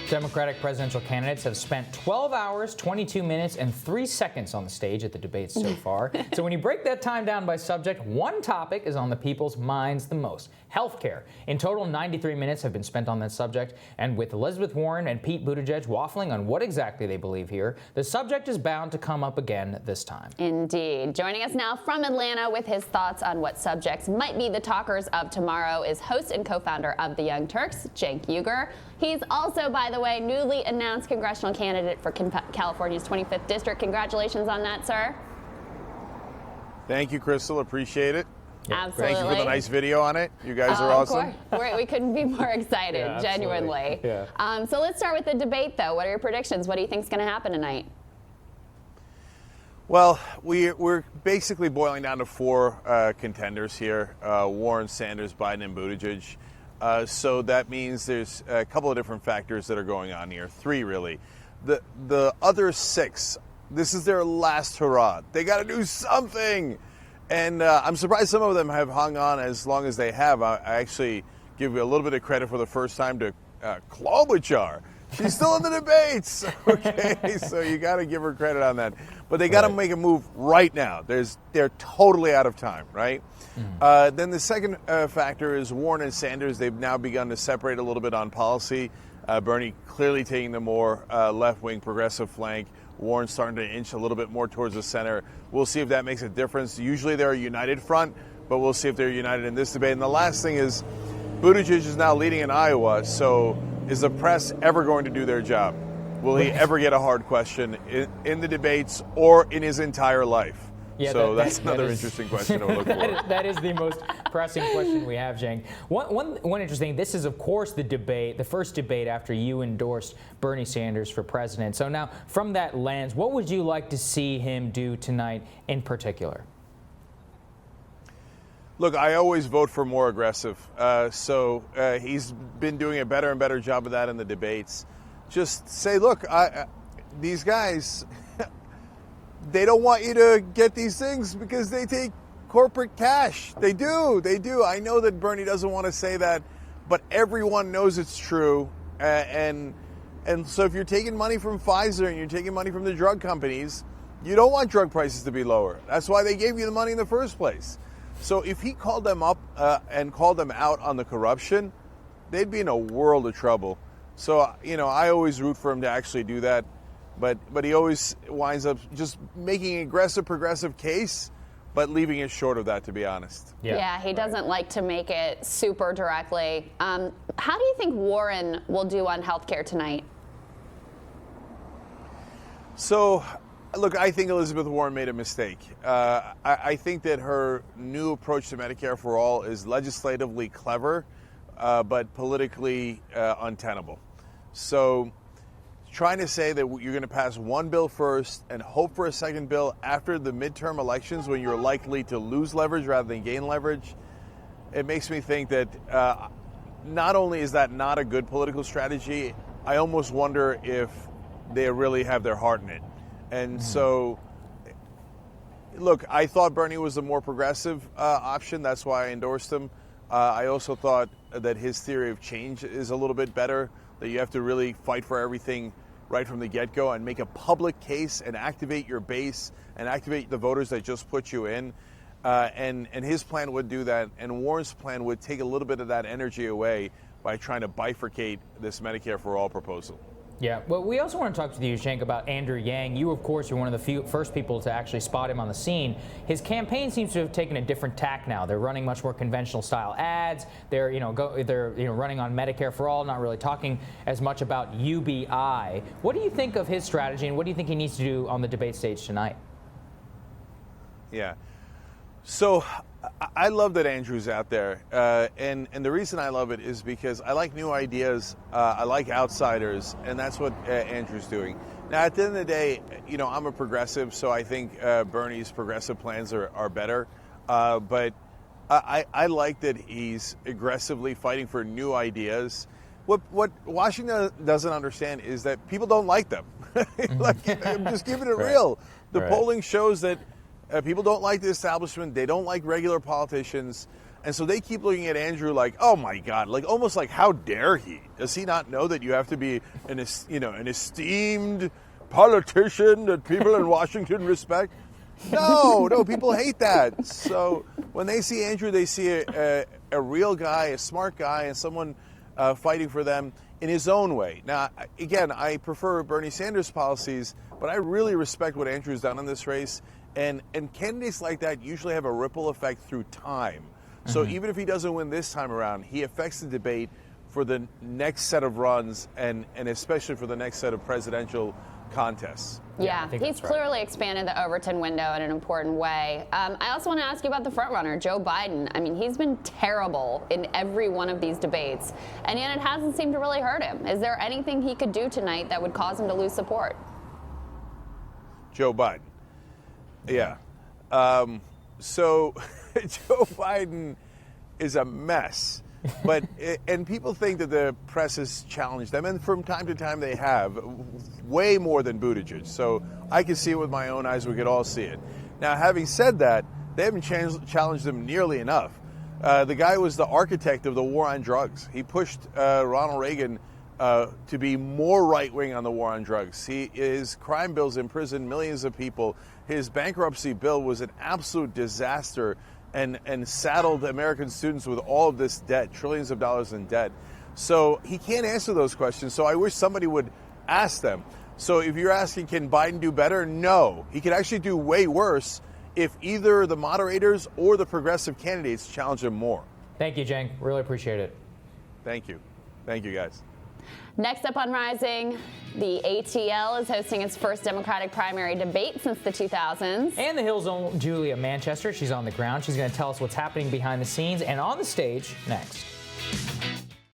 Democratic presidential candidates have spent 12 hours, 22 minutes, and 3 seconds on the stage at the debates so far. So when you break that time down by subject, one topic is on the people's minds the most: healthcare. In total, 93 minutes have been spent on that subject. And with Elizabeth Warren and Pete Buttigieg waffling on what exactly they believe here, the subject is bound to come up again this time. Indeed. Joining us now from Atlanta with his thoughts on what subjects might be the talkers of tomorrow is host and co-founder of the Young Turks, Cenk Uygur. He's also, by the way, newly announced congressional candidate for California's 25th district. Congratulations on that, sir. Thank you, Crystal. Appreciate it. Absolutely. Thank you for the nice video on it. You guys are awesome. We couldn't be more excited, genuinely. Yeah. So let's start with the debate, though. What are your predictions? What do you think is going to happen tonight? Well, we're basically boiling down to four contenders here: Warren, Sanders, Biden, and Buttigieg. So that means there's a couple of different factors that are going on here. Three, really. The other six, this is their last hurrah. They got to do something. And I'm surprised some of them have hung on as long as they have. I actually give you a little bit of credit for the first time to Klobuchar. She's still in the debates. Okay, so you got to give her credit on that. But they got to make a move right now. They're totally out of time, right? Mm-hmm. Then the second factor is Warren and Sanders. They've now begun to separate a little bit on policy. Bernie clearly taking the more left-wing progressive flank. Warren starting to inch a little bit more towards the center. We'll see if that makes a difference. Usually they're a united front, but we'll see if they're united in this debate. And the last thing is Buttigieg is now leading in Iowa, so is the press ever going to do their job? Will he ever get a hard question in the debates or in his entire life? Yeah, so that's another interesting question to look for. That is the most pressing question we have, Cenk. One interesting, this is, of course, the first debate after you endorsed Bernie Sanders for president. So now, from that lens, what would you like to see him do tonight in particular? Look, I always vote for more aggressive. So he's been doing a better and better job of that in the debates. Just say, look, these guys... They don't want you to get these things because they take corporate cash. They do. I know that Bernie doesn't want to say that, but everyone knows it's true. And so if you're taking money from Pfizer and you're taking money from the drug companies, you don't want drug prices to be lower. That's why they gave you the money in the first place. So if he called them up and called them out on the corruption, they'd be in a world of trouble. So, I always root for him to actually do that. But he always winds up just making an aggressive, progressive case, but leaving it short of that, to be honest. Yeah, he doesn't like to make it super directly. How do you think Warren will do on healthcare tonight? So, look, I think Elizabeth Warren made a mistake. I think that her new approach to Medicare for All is legislatively clever, but politically untenable. So... trying to say that you're going to pass one bill first and hope for a second bill after the midterm elections when you're likely to lose leverage rather than gain leverage, it makes me think that not only is that not a good political strategy, I almost wonder if they really have their heart in it. And so, look, I thought Bernie was the more progressive option. That's why I endorsed him. I also thought that his theory of change is a little bit better, that you have to really fight for everything right from the get-go and make a public case and activate your base and activate the voters that just put you in. And his plan would do that, and Warren's plan would take a little bit of that energy away by trying to bifurcate this Medicare for All proposal. Yeah, well, we also want to talk to you, Cenk, about Andrew Yang. You, of course, are one of the first people to actually spot him on the scene. His campaign seems to have taken a different tack now. They're running much more conventional style ads. They're, running on Medicare for All, not really talking as much about UBI. What do you think of his strategy, and what do you think he needs to do on the debate stage tonight? Yeah. So I love that Andrew's out there, and the reason I love it is because I like new ideas, I like outsiders, and that's what Andrew's doing. Now, at the end of the day, I'm a progressive, so I think Bernie's progressive plans are better, but I like that he's aggressively fighting for new ideas. What Washington doesn't understand is that people don't like them. I'm just giving it real. The polling shows that people don't like the establishment. They don't like regular politicians. And so they keep looking at Andrew like, oh my God, like almost like, how dare he? Does he not know that you have to be an esteemed politician that people in Washington respect? No, people hate that. So when they see Andrew, they see a real guy, a smart guy, and someone fighting for them in his own way. Now, again, I prefer Bernie Sanders' policies, but I really respect what Andrew's done in this race. And candidates like that usually have a ripple effect through time. So even if he doesn't win this time around, he affects the debate for the next set of runs and especially for the next set of presidential contests. Yeah, he's clearly expanded the Overton window in an important way. I also want to ask you about the frontrunner, Joe Biden. I mean, he's been terrible in every one of these debates, and yet it hasn't seemed to really hurt him. Is there anything he could do tonight that would cause him to lose support? Joe Biden. Yeah. So Joe Biden is a mess. But and people think that the press has challenged them, and from time to time they have, way more than Buttigieg. So I can see it with my own eyes. We could all see it. Now, having said that, they haven't challenged them nearly enough. The guy was the architect of the war on drugs. He pushed Ronald Reagan to be more right-wing on the war on drugs. His crime bills imprisoned millions of people. His bankruptcy bill was an absolute disaster and saddled American students with all of this debt, trillions of dollars in debt. So he can't answer those questions. So I wish somebody would ask them. So if you're asking, can Biden do better? No. He could actually do way worse if either the moderators or the progressive candidates challenge him more. Thank you, Cenk. Really appreciate it. Thank you. Thank you, guys. Next up on Rising, the ATL is hosting its first Democratic primary debate since the 2000s. And the Hill's own Julia Manchester. She's on the ground. She's going to tell us what's happening behind the scenes and on the stage next.